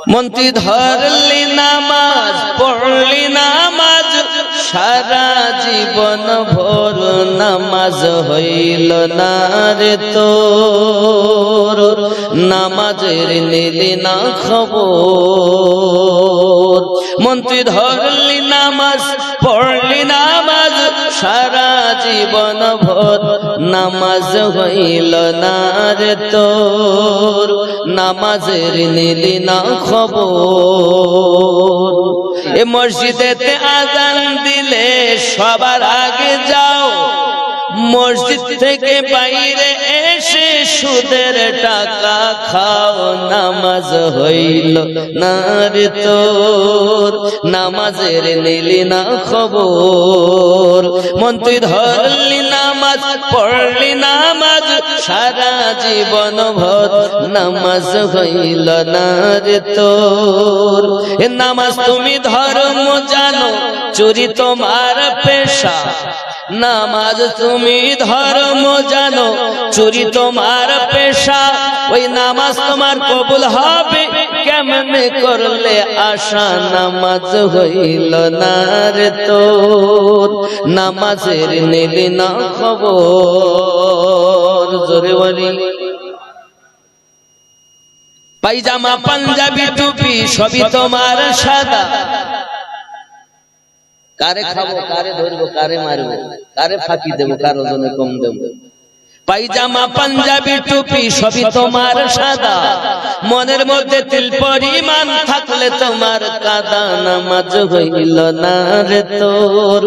মন্ত্রী ধরলি নামাজ পড়লি নামাজ সারা জীবন ভোর নামাজ হইল না রে তোর নামাজের নিলি না খবর মন্ত্রী ধরলি নামাজ পড়লি নামাজ সারা জীবন ভোর নামাজ হইল না রে তোর নামাজের নিলি না খবর এ মসজিদেতে আজান দিলে সবার আগে যাও মসজিদ থেকে বাইরে এসে সুদের টাকা খাও নামাজ হইল না রে তোর নামাজের নিলি না খবর মন্ত্রী ধরলি নামাজ পড়লি নামাজ সারা জীবন ভর নামাজ হইল না রে তোর এ নামাজ তুমি ধর্ম জানো চুরি তোমার পেশা নামাজ তুমি ধর্ম জানো চুরি তোমার পেশা ওই নামাজ তোমার কবুল হবে কেমনে করলে আশা নামাজ হইল না রে তোর নামাজের নিলি না খবর জোরে বলি পায়জামা পাঞ্জাবি টুপি সবই তোমার সাদা কারে খাবো কারে ধরবো কারে মারবো কারে ফাঁকি দেবো কার ওজনে কম দেবো পায়জামা পাঞ্জাবি টুপি সবই তোমার সাদা মনের মধ্যে তিল পরিমাণ থাকলে তোমার কাদা নামাজ হইল না রে তোর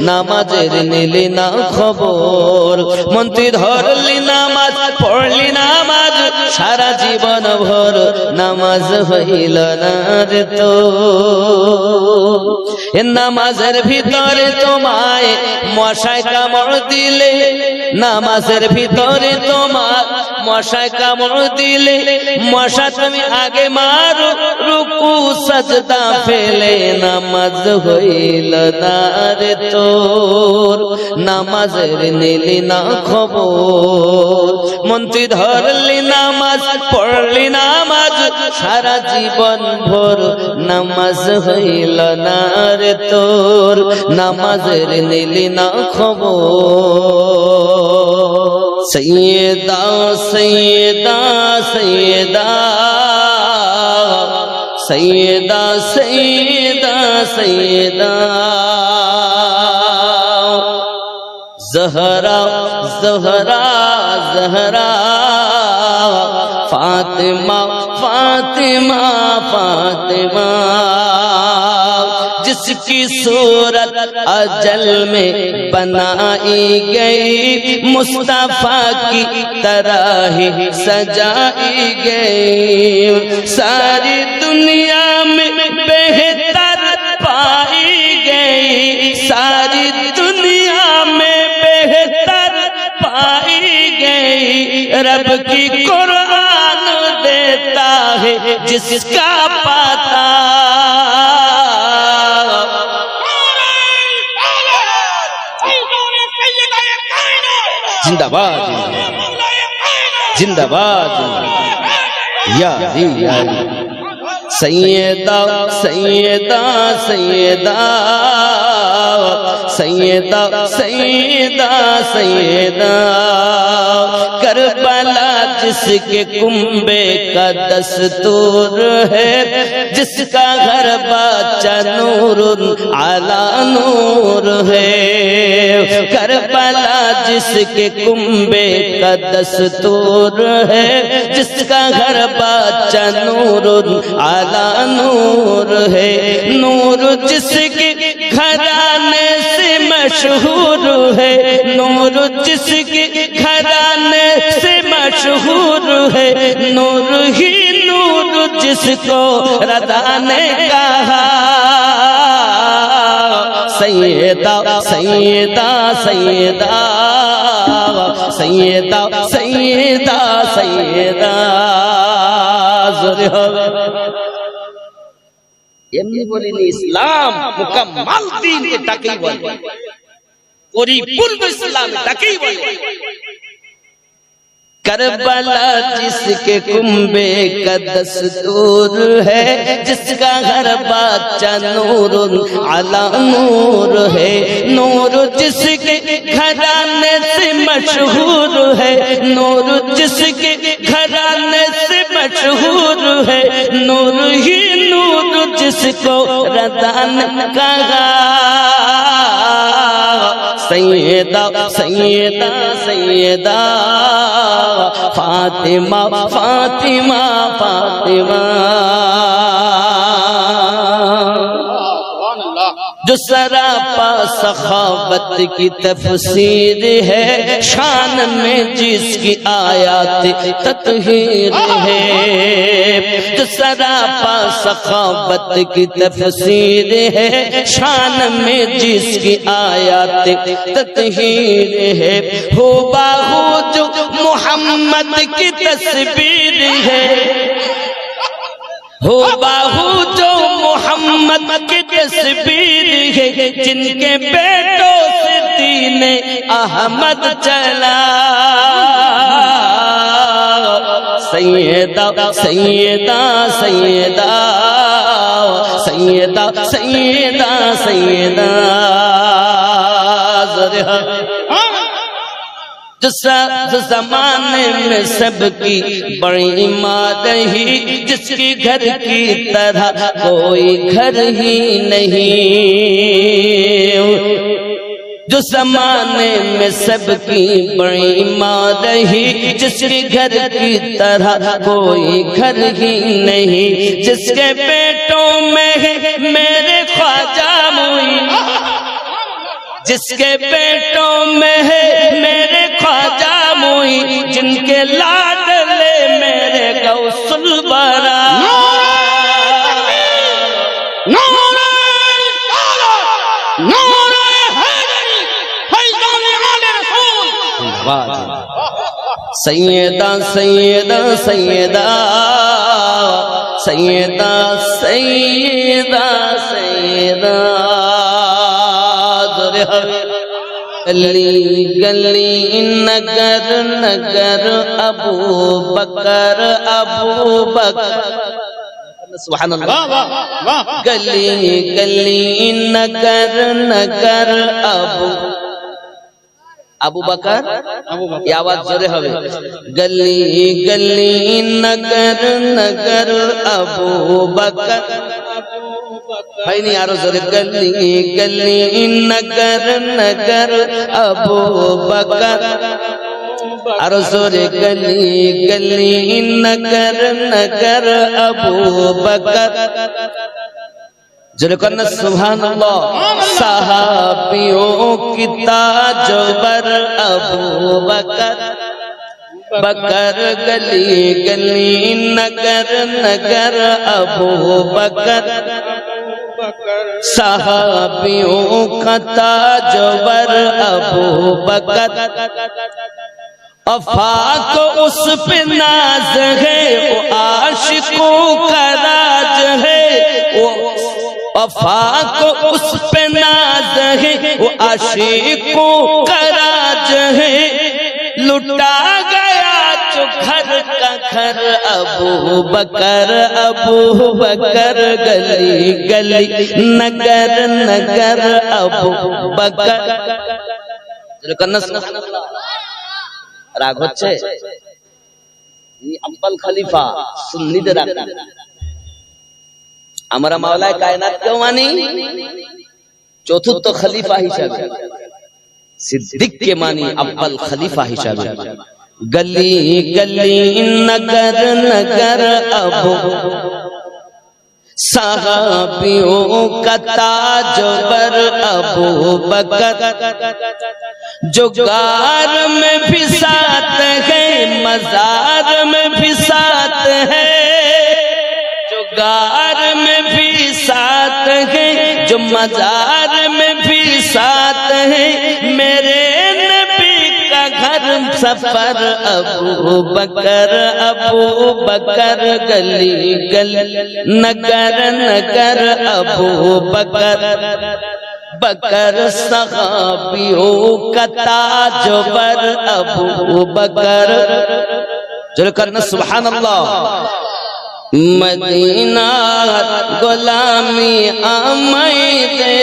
নামাজের নিলি না খবর মন্ত্রী ধরলি নামাজ পড়লি নামাজ সারা জীবন ভর নামাজ হইল না রে তোর এ নামাজের ভিতরে তোমায় মশায় কামড় দিলে নামাজের ভিতরে তোমার মশায় কামড় দিলে মশা তুমি আগে মারো রুকু সাজদা ফেলে নামাজ হইল না রে তোর নামাজের নিলি না খবর মন্ত্রী ধরলি নামাজ পড়লি নামাজ সারা জীবন ভোর নামাজ হইল না রে তোর নামাজের নিলি না খবর সৈয়দা সৈয়দা সৈয়দা সৈয়দা সৈয়দা সৈয়দা জহরা জহরা জহরা ফাতিমা फातिमा फातिमा जिसकी सूरत अजल में बनाई गई मुस्तफा की तरह ही सजाई गई सारी दुनिया में बेहतर पाई गई सारी दुनिया में बेहतर पाई गई रब की कुरान देता है जिसका पता जिंदाबाद जिंदाबाद या दी या दी सैयदा सैयदा सैयदा सैयदा सैयदा सैयदा करबला जिसके कुंबे का दस्तूर है जिसका घर बच्चा नूर आला नूर है करबला जिसके कुंबे का दस्तूर है जिसका घर बच्चा नूर आला नूर है नूर जिसके घराने से मशहूर है नूर जिसके घराने से मशहूर है नूर ही नूर जिसको रदा ने कहा सैयदा सैयदा सैयदा सैयदा सैयदा सैयदा जोरे হবে এমনি বলিনি ইসলাম মুকাম্মাল দ্বীন এটাকেই বলে পরিপূর্ণ ইসলাম এটাকেই বলে کربلا جس کے کنبے کا دستور ہے، جس کا ہر بچہ نور علی نور ہے، نور جس کے گھرانے سے مشہور ہے، نور جس کے گھرانے سے مشہور ہے، نور ہی نور جس کو رضا نے کہا، سیدہ سیدہ سیدہ فاطمہ فاطمہ فاطمہ، جو سراپا سخاوت کی تفسیر ہے، شان میں جس کی آیات تطہیر ہے، جو سراپا سخاوت کی تفسیر ہے، شان میں جس کی آیات تطہیر ہے، ہو باہو جو محمد کی تصویر ہے، ہو باہو جو محمد کی تصویر ہے، جن کے بیٹوں سے دین احمد چلا، سیدہ سیدہ سیدہ سیدہ سیدہ سیدہ جس زمانے میں سب کی بڑی ماں رہی، جس کی گھر کی طرح کوئی گھر ہی نہیں، جو زمانے میں سب کی بڑی ماں رہی، جس کے گھر کی طرح کوئی گھر ہی نہیں، جس کے بیٹوں میں ہے میرے خواجہ معین، جس کے بیٹوں میں ہے میرے خواجہ معین، جن کے لاڈلے میرے غوث الورا، سیدہ سیدہ سیدہ سیدہ سیدہ سیدہ، گلی گلی نگر نگر ابو بکر ابو بکر، سبحان اللہ، گلی گلی نگر نگر ابو بکر، یہ آواز جوڑے ہوئے، گلی گلی نگر نگر ابو بکر، بھائی نہیں آرو زورے، گلی گلی نگر نگر ابو بکر، آرو زورے، گلی گلی نگر نگر ابو بکر، جنہوں کرنا سبحان اللہ، صحابیوں کی تاجور ابو بکر، بکر گلی گلی نگر نگر ابو بکر، صحابیوں کا تاجور ابو بکر، افاق اس پہ ناز ہے، وہ عاشقوں کا راج ہے، وہ افاق اس پہ ناز ہے، وہ عاشقوں کا راج ہے، لٹا گیا جو گھر کا گھر ابو بکر، ابو بکر گلی گلی نگر نگر ابو بکر، রাগ হচ্ছে আব্বাল খলিফা সুন্নিদের আকীদা আমরা মাওলায়ে কায়নাত কেও মানি চতুর্থ খলিফা হিসেবে সিদ্দিক কে মানি আব্বাল খলিফা হিসেবে গলি গলি নগর নগর আবু صحابیوں کا تاجور ابو بکر جو غار میں بھی ساتھ ہے مزار میں بھی ساتھ ہے جو غار میں بھی ساتھ ہے جو مزار میں بھی ساتھ ہے میرے نبی کا گھر سفر ابو بکر گلی گلی نگر نگر ابو بکر बकर सहाबियों का ताजवर अबू बकर। जो करना सुभान अल्लाह। मदीना गुलामी आमदे,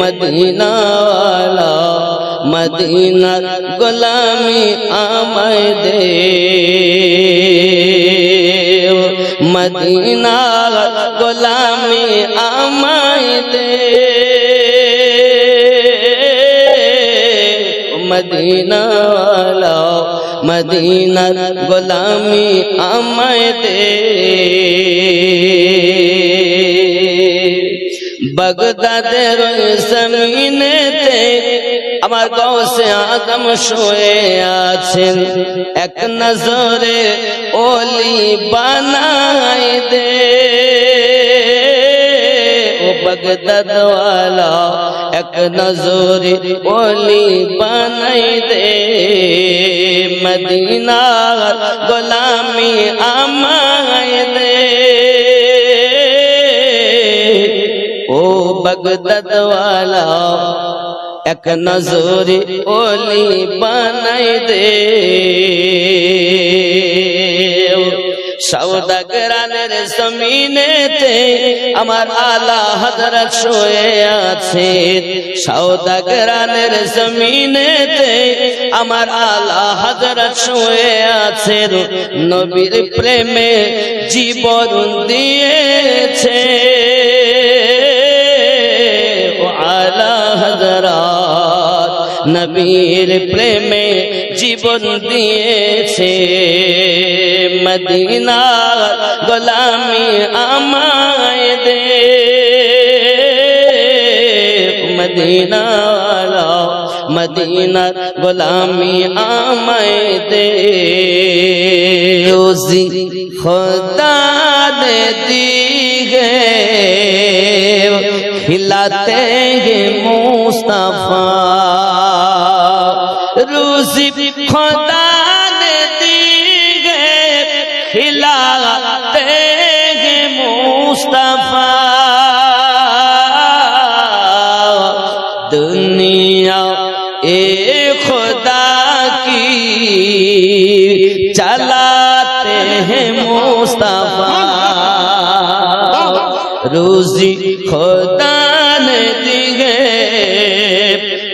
मदीना वाला मदीना गुलामी आमदे, मदीना गुलामी आमदे, मदीना वाला मदीना गुलामी आमदे। बगदादेर जमीनेते আমার গৌসে আদম শুয়ে আছেন, এক নজরে ওলি বানাই দে, ও বগদাদ ওয়ালা এক নজরে ওলি বানাই দে, মদিনার গোলামি আমায় দে, ও বগদাদ ওয়ালা এক নজরে ওলি বানাই দে। সওদাগরানের জমিনেতে আমার আলা হযরত শুয়ে আছেন, সওদাগরানের জমিনেতে আমার আলা হযরত শুয়ে আছেন, নবীর প্রেমে জীবন দিয়েছে, আলা হযরত নবীর প্রেমে জীবন দিয়েছে, মদিনার গোলামি আমায় দে, মদিনা ওয়ালা মদিনার গোলামি আমায় দে। রোজি খোদা ने दी है खिलाते हैं मुस्तफा, रूज़ी खुदा ने दी है खिलाते हैं मुस्तफा, दुनिया ए खुदा की चलाते हैं मुस्तफा, रोजी खुदा ने दी है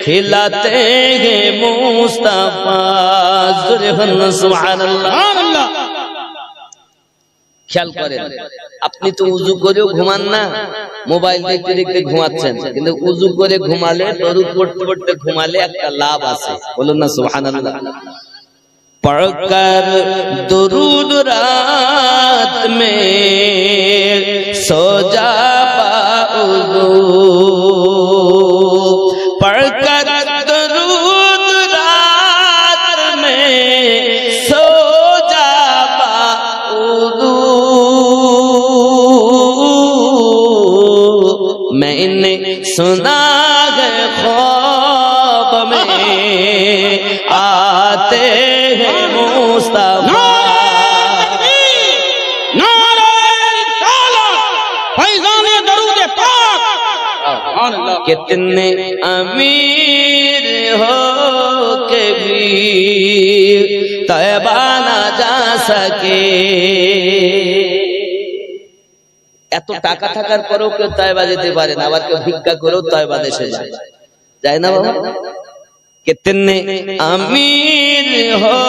खिलाते हैं मुस्तफा। सुबहानाल्लाह। খেয়াল করেন, আপনি তো উযু করেও ঘুমান না, মোবাইল দেখতে দেখতে ঘুমাচ্ছেন, কিন্তু উযু করে ঘুমালে, দরুদ পড়তে পড়তে ঘুমালে একটা লাভ আছে, বলুন না সুবহানাল্লাহ। पढ़कर दुरूद रात में सो जा बाउज़ू, पढ़कर दुरूद रात में सो जा बाउज़ू, मैंने सुना है ख्वाब में आते हैं मुस्तफा, कितने अमीर हो के भी तैबा ना जा सके, এত টাকা থাকার পরেও কেউ তয়বা যেতে পারে না, আবার কেউ ভিক্ষা করেও তয়বা দেশে যায়, যায় না বাবা? कितने अमीर हो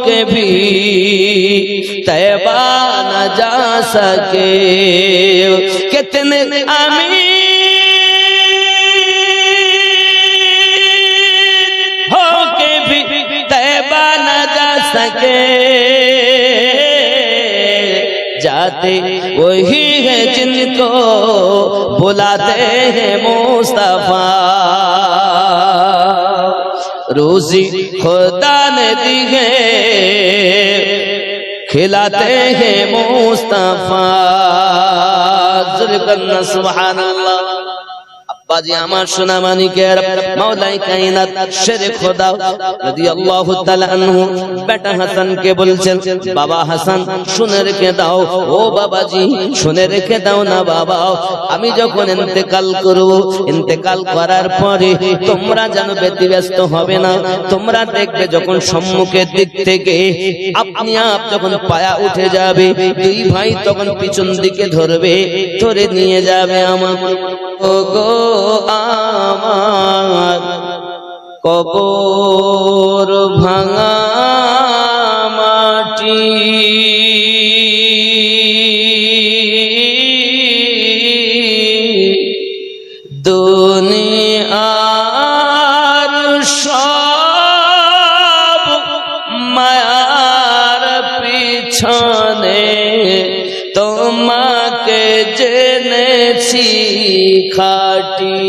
के भी तैबा न जा सके, कितने अमीर हो के भी तैबा न जा सके, जाते वही है जिनको बुलाते हैं मुस्तफा, रोजी खुदा ने दी है खिलाते हैं मुस्तफा। सुभान अल्लाह। বাজি আমার সোনা মানিকের মাওলাই কায়নাত শেরে খোদা রাদিয়াল্লাহু তাআলা আনহু বেটা হাসানকে বলছেন, বাবা হাসান শুনে রেখে দাও, ও বাবাজি শুনে রেখে দাও না বাবা, আমি যখন ইন্তেকাল করব, ইন্তেকাল করার পরে তোমরা যেন ব্যতিব্যস্ত হবে না। তোমরা দেখবে যখন সম্মুখের দিক থেকে আপনি যখন পায়া উঠে যাবে, দুই ভাই তখন পিছন দিকে ধরবে, ধরে নিয়ে যাবে আমার ওগো আমার কবর ভাঙা মাটি, দুনিয়ার সব মায়ার পিছনে তোমাকে জেনেছি খাটি,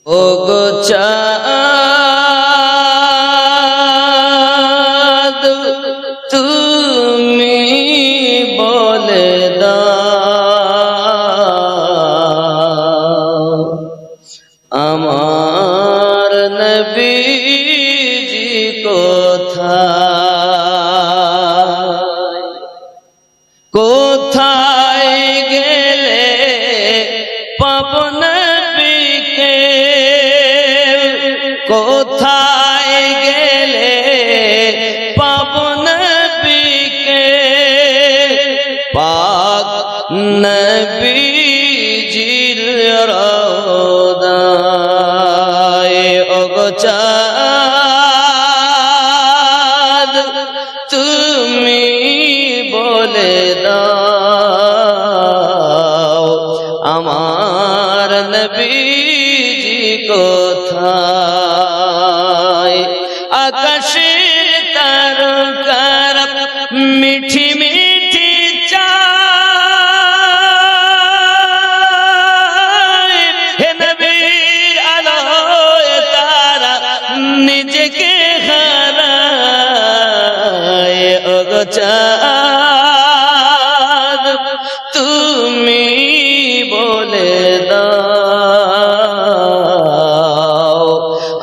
ওগো চাঁদ তুমি বলে দাও আমার নবীজি কোথায়, কোথায় গেলে পাবো নবীকে, কোথায় গেলে পাবো নবীকে, পাক নবীজির রওদায়, ওগো চাঁদ তুমি বলে দাও আমার নবীজি কোথায়, আকাশের তারকার মিঠি মিঠি চায়, হে নবীর আলোয় তারা নিজেকে হারায়, ওগো চাঁদ তুমি বলে দাও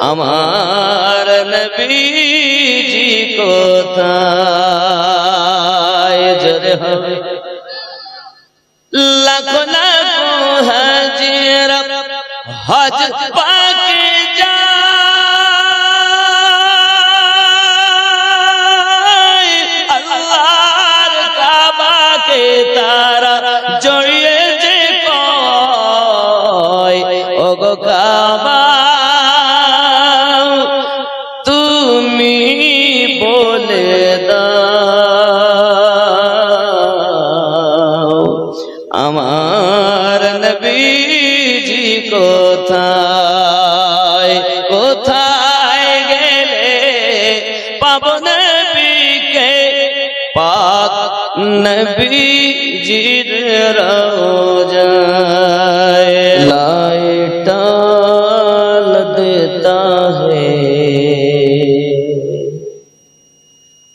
আমার নবীজি কোথায়, জোরে হবে লাখো লাখো হাজিরা হজ পাকে যায়, আল্লাহর কাবাকে তারা জড়িয়ে যে কয়, ওগো কাবা তুমি বলে দাও আমার নবীজি কোথায়, কোথায় গেলে পাবো নবীকে, পাক নবীজির রওজায় লাইটাল দেতা है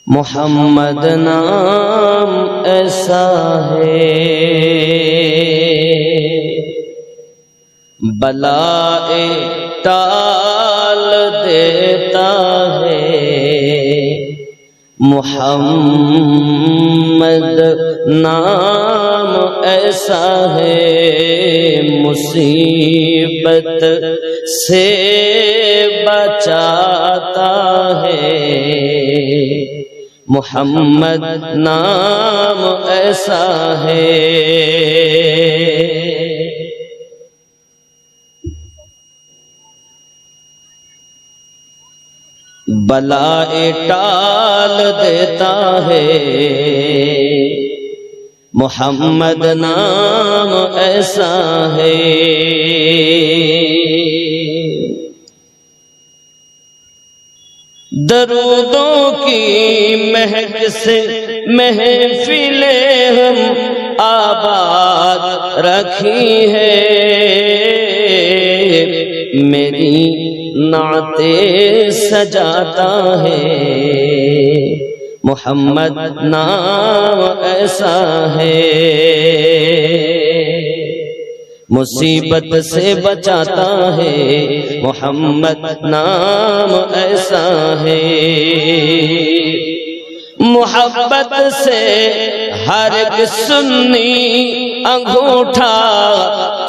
मोहम्मद नाम ऐसा है, बलाए टाल देता है मोहम्मद नाम ऐसा है, मुसीबत से बचाता है मोहम्मद नाम ऐसा है। बलाए टाल देता है मोहम्मद नाम ऐसा है, दरूदों की महक से महफिलें हम आबाद रखी है, मेरी नाते सजाता है मोहम्मद नाम ऐसा है। مصیبت سے بچاتا ہے محمد نام ایسا ہے محبت سے ہر ایک سنی انگوٹھا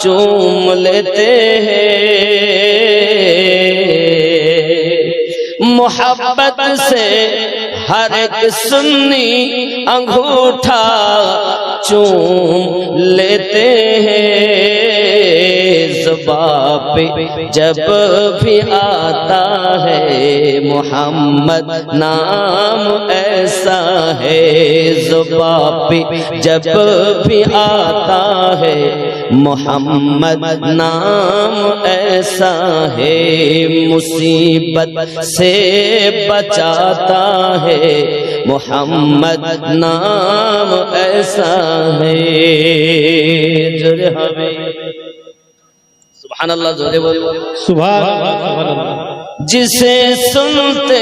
چوم لیتے ہیں محبت سے ہر ایک سنی انگوٹھا چوم لیتے ہیں زبان پہ جب بھی آتا ہے محمد نام ایسا ہے زبان پہ جب بھی آتا ہے محمد نام ایسا ہے مصیبت سے بچاتا ہے محمد نام ایسا ہے جڑے ہمیں سبحان اللہ زورے بولو سبحان اللہ جسے سنتے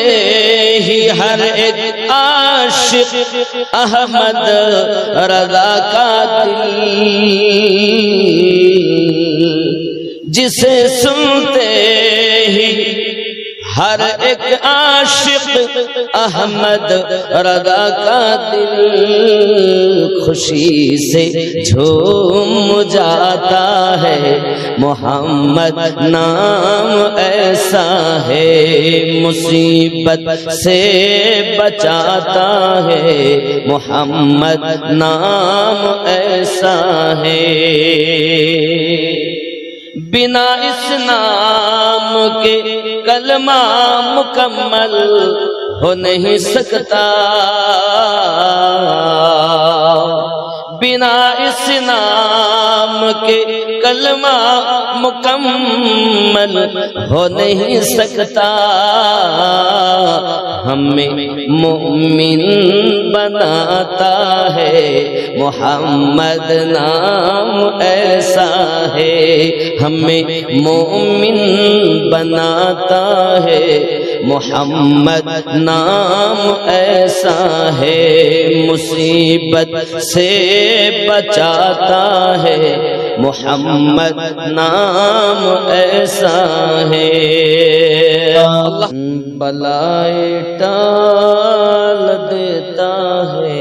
ہی ہر ایک عاشق احمد رضا کا دل جسے سنتے ہی ہر ایک عاشق احمد رضا کا دل خوشی سے جھوم جاتا ہے محمد نام ایسا ہے مصیبت سے بچاتا ہے محمد نام ایسا ہے بنا اس نام کے کلمہ مکمل ہو نہیں سکتا بنا اس نام کے کلمہ مکمل ہو نہیں سکتا ہمیں مومن بناتا ہے محمد نام ایسا ہے ہمیں مومن بناتا ہے محمد نام ایسا ہے مصیبت سے بچاتا ہے محمد نام ایسا ہے بلائے ٹال دیتا ہے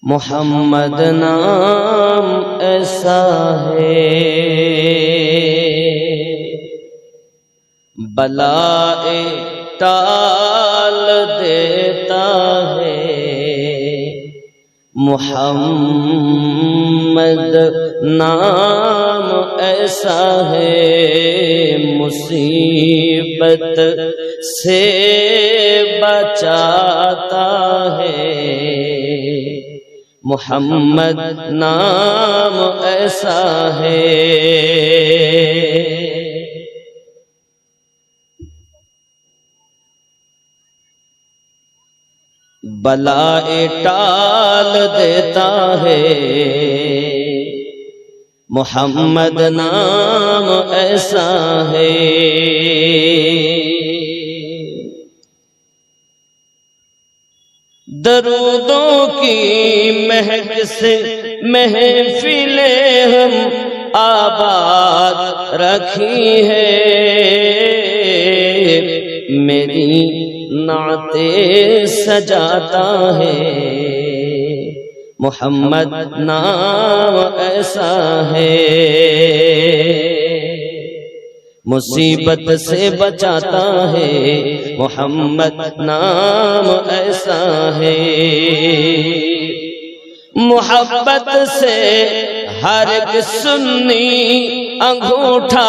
محمد نام ایسا ہے بلائے ٹال دیتا ہے محمد نام ایسا ہے مصیبت سے بچاتا ہے محمد نام ایسا ہے بلائے ٹال دیتا ہے محمد نام ایسا ہے درودوں کی مہک سے محفلیں ہم آباد رکھی ہے میری نعتیں سجاتا ہے محمد نام ایسا ہے مصیبت سے بچاتا ہے محمد نام ایسا ہے محبت سے ہر ایک سنی انگوٹھا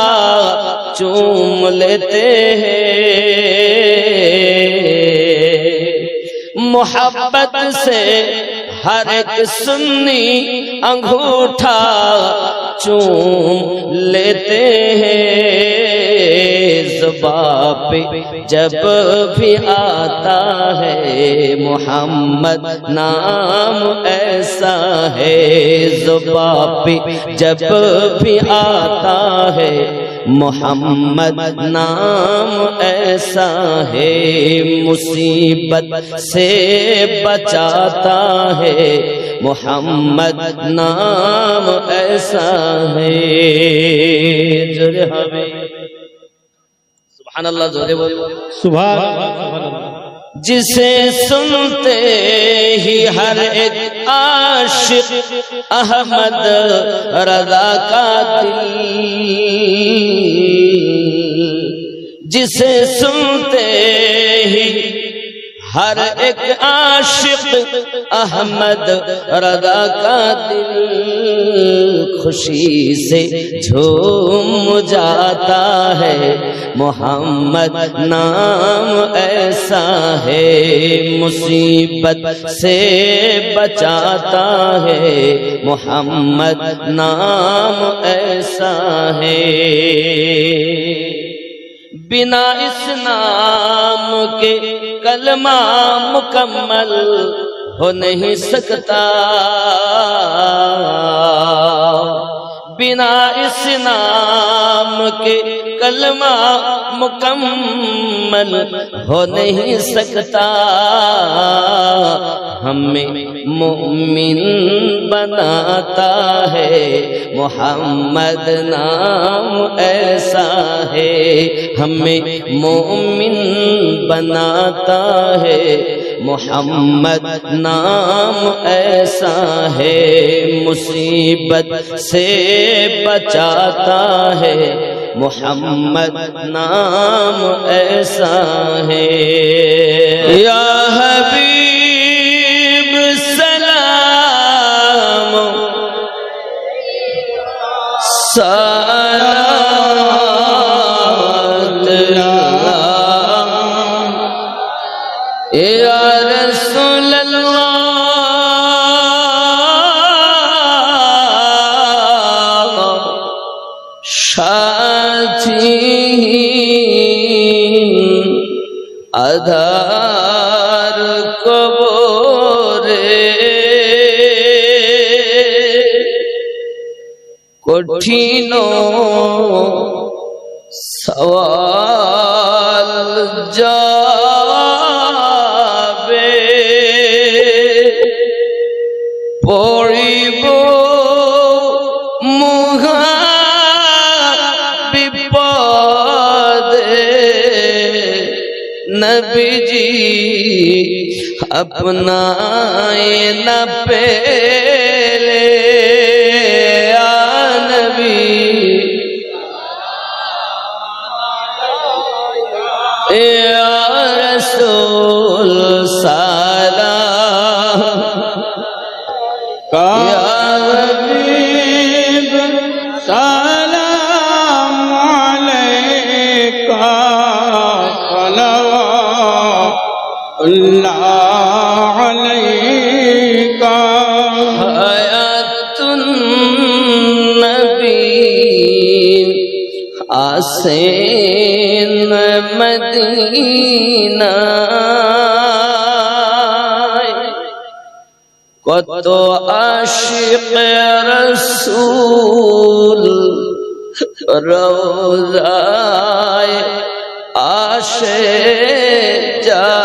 چوم لیتے ہیں محبت سے ہر ایک سنی انگوٹھا چوم لیتے ہیں زبان پہ جب بھی آتا ہے محمد نام ایسا ہے زبان پہ جب بھی آتا ہے محمد نام ایسا ہے مصیبت سے بچاتا ہے محمد نام ایسا ہے جوڑے ہوئے سبحان اللہ جوڑے بولو سبحان اللہ جسے سنتے ہی ہر ایک عاشق احمد رضا کا دل جسے سنتے ہی ہر ایک عاشق احمد رضا کا دل خوشی سے جھوم جاتا ہے محمد نام ایسا ہے مصیبت سے بچاتا ہے محمد نام ایسا ہے بنا اس نام کے کلمہ مکمل ہو نہیں سکتا بنا اس نام کے کلمہ مکمل ہو نہیں سکتا ہمیں مومن بناتا ہے محمد نام ایسا ہے ہمیں مومن بناتا ہے محمد نام ایسا ہے مصیبت سے بچاتا ہے محمد نام ایسا ہے یا حبیب سلام یا رسول اللہ شاچین ادھار کبورے کٹھینو سوال পড়িব মহা বিপদে নবীজি আপনায় না পেলে আ নবী ইয়া রাসূল সালাম یا حبیب سلام علیکہ صلوات اللہ علیکہ حیات النبی آسین مدینہ কত আশিক রাসূল রওজায় আসে যায়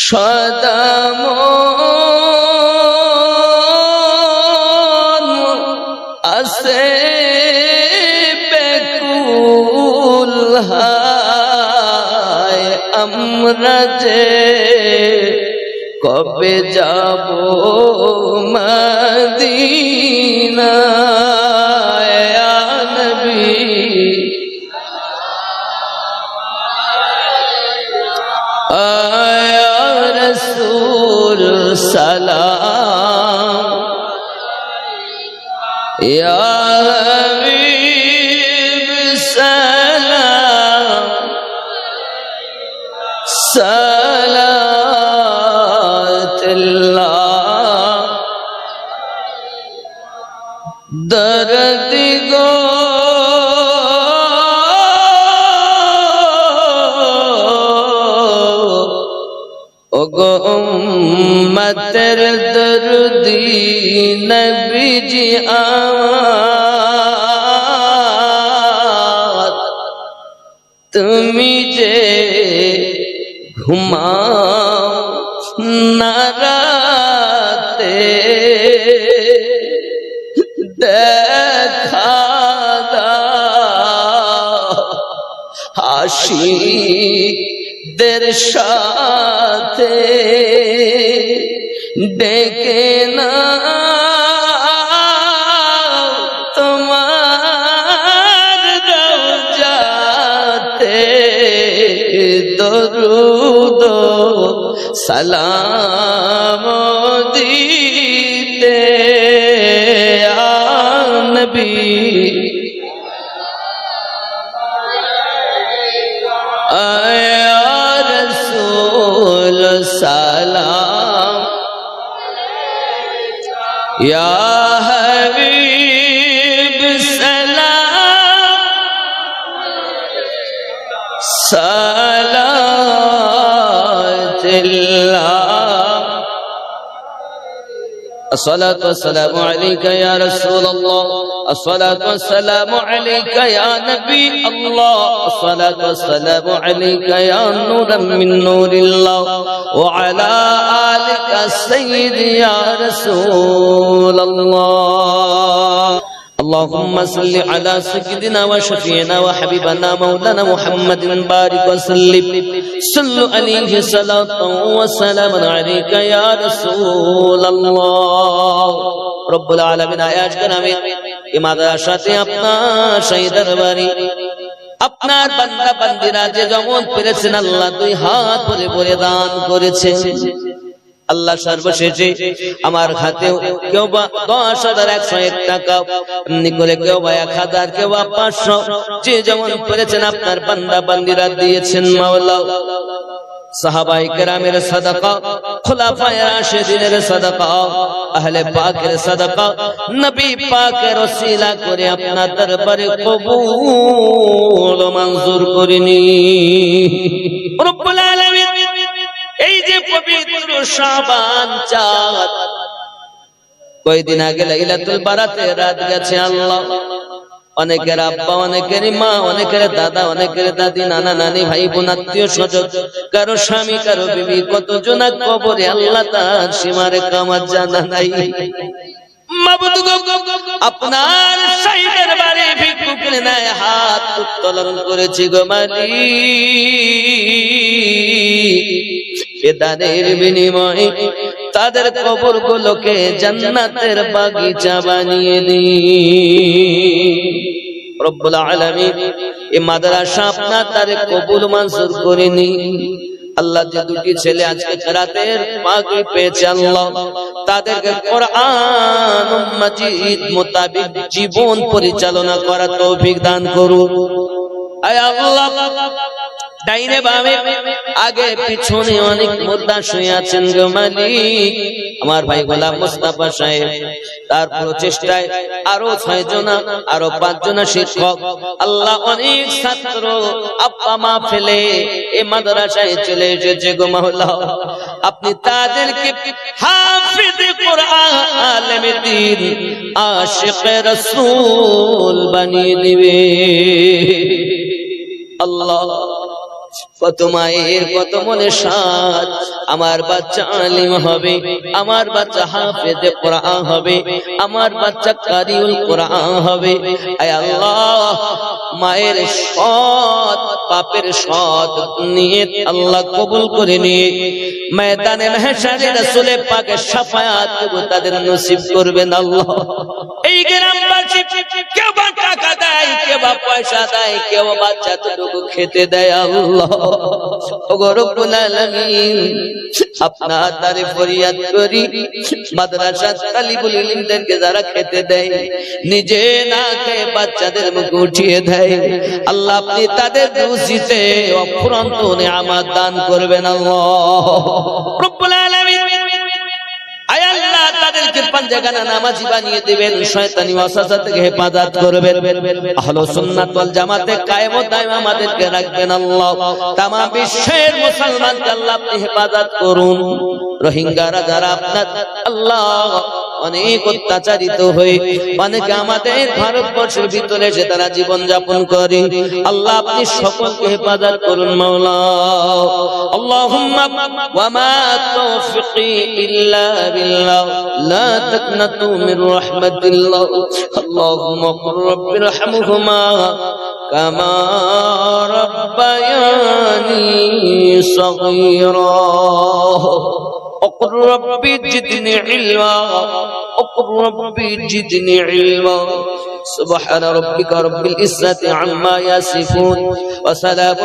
সদা মন আসে বেকুল হায় আমরা যে কবে যাব মদিনা ইয়া নবী ইয়া রাসূল সালাম ইয়া হাবিব সালাম সালাত আল্লাহ দরদ গো ওগো উম্মতের দরদি নবীজি আমার তুমি যে ঘুমাও নারাতে দেখা দাও আশিকদের সাথে ডেকে না তোমার রওজাতে দরুদ সালাম দিতে আ নবী আয়া রাসূল সালাম ইয়া হাবিব সালাম সালাতুল্লাহ الصلاة والسلام عليك يا رسول الله الصلاة والسلام عليك يا نبي الله الصلاة والسلام عليك يا نورا من نور الله وعلى آلك السيد يا رسول الله اللهم صل على سيدنا وشفيعنا وحبيبنا مولانا محمد بارك وسلم صلوا عليه صلاة وسلام عليك يا رسول الله رب العالمين আয়াজ গ্রামে ইমাদার সাথে আপনার সেই দরবারে আপনার বান্দা বান্দীরা যে যেমন পেরেছেন আল্লাহ দুই হাত ভরে ভরে দান করেছেন আল্লাহ সর্বশেষে আমার হাতেও কেউ বা 10,101 টাকা এমনি করে কেউ বা 1000 কেউ বা 500 যে যেমন পেরেছেন আপনার বান্দা বান্দীরা দিয়েছেন মাওলা সাহাবায়ে কেরামের সাদাকা খুলাফায়ে রাশিদিনের সাদাকা আহলে পাকের সাদাকা নবী পাকের ওসিলা করে আপনার দরবারে কবুল ও মঞ্জুর করে নিন রব্বুল আলামিন এই যে পবিত্র শাবান চাঁদ কয়েকদিন আগে লাইলাতুল বারাতের রাত গেছে আল্লাহ অনেকের আব্বা অনেকের মা অনেকের দাদা অনেকের দাদি নানা নানি ভাই বোন আত্মীয় স্বজন কারো স্বামী কারো বিবি কতজন কবরে আল্লাহ তার সীমারে কামাত জানা নাই মাবুদ গো আপনার সেই দরবারে ভিক্ষুকের ন্যায় হাত উত্তোলন করেছি গো মালিক বেদানের বিনিময়ে তাদের কবর গুলোকে জান্নাতের বাগিচা বানিয়ে দিন রব্বুল আলামিন এই মাদ্রাসা আপনার তারে কবুল মঞ্জুর করে নিন আল্লাহ যে দুটি ছেলে আজকে কেরাতের পাগড়ি পেয়েছে আল্লাহ তাদেরকে কোরআন মাজিদ মোতাবেক জীবন পরিচালনা করার তৌফিক দান করুন আয় আল্লাহ ডাইনে বামে আগে পিছনে অনেক মুর্দা শুয়ে আছেন গো মালিক আমার ভাই গোলাম মুস্তাফা সাহেব তার প্রচেষ্টায় আরো 6 জনা আরো 5 জনা শিক্ষক আল্লাহ অনেক ছাত্র আব্বা মা ফেলে এই মাদ্রাসায় চলে এসেছে গো মাওলা আপনি তাদেরকে হাফিজ কোরআন আলেমে দ্বীন আশিকে রাসূল বানিয়ে দিবে আল্লাহ কত মায়ের কত মনে সাথ আমার বাচ্চা আলিম হবে আমার বাচ্চা হাফেজে কোরআন হবে আমার বাচ্চা কারিউল কোরআন হবে আয় আল্লাহ মায়ের সৎ বাপের সৎ নিয়ত আল্লাহ কবুল করে নিয়ে ময়দানে মাহশারে রাসূল পাকের শাফায়াত তাদের নসিব করবেন আল্লাহ এই গ্রামবাসী কেউ বা টাকা দেয় কেউ বা পয়সা দেয় কেউ বাচ্চাদেরকে খেতে দেয় আল্লাহ ওগো রব্বুল আলামিন আপনার দ্বারে ফরিয়াদ করি মাদ্রাসার তালিবুল ইলমদেরকে যারা খেতে দেয় নিজে না খেয়ে বাচ্চাদের মুখে উঠিয়ে দেয় আল্লাহ আপনি তাদের রুজিতে অফুরন্ত নিয়ামত দান করবেন আল্লাহ রব্বুল আলামিন আয় আল্লাহ তাদেরকে পাঞ্জাগানা নামাজি বানিয়ে দিবেন শয়তানি ওয়াসওয়াসা থেকে হেফাজত করবেন আহলে সুন্নাত ওয়াল জামাতে কায়েম ও দায়েম আমাদেরকে রাখবেন আল্লাহ তামাম বিশ্বের মুসলমানকে আল্লাহ আপনি হেফাজত করুন রোহিঙ্গারা যারা আপনার আল্লাহ অনেক অত্যাচারিত হয়ে অনেকে আমাদের ভারতবর্ষের ভিতরে এসে তারা জীবন যাপন করে। আল্লাহ আপনি সকলকে হেফাজত করুন মাওলা। আল্লাহুম্মা ওয়া মা তাওফিকি ইল্লা বিল্লাহ লা তাকনাতু মির রাহমাতিল্লাহ। আল্লাহুম্মা কুর রাব্বিরহামহুমা কামা রাব্বায়ানি সগীরা। وقل ربي زدني علما وقل ربي زدني علما سبحان ربك رب العزة عما يصفون وسلام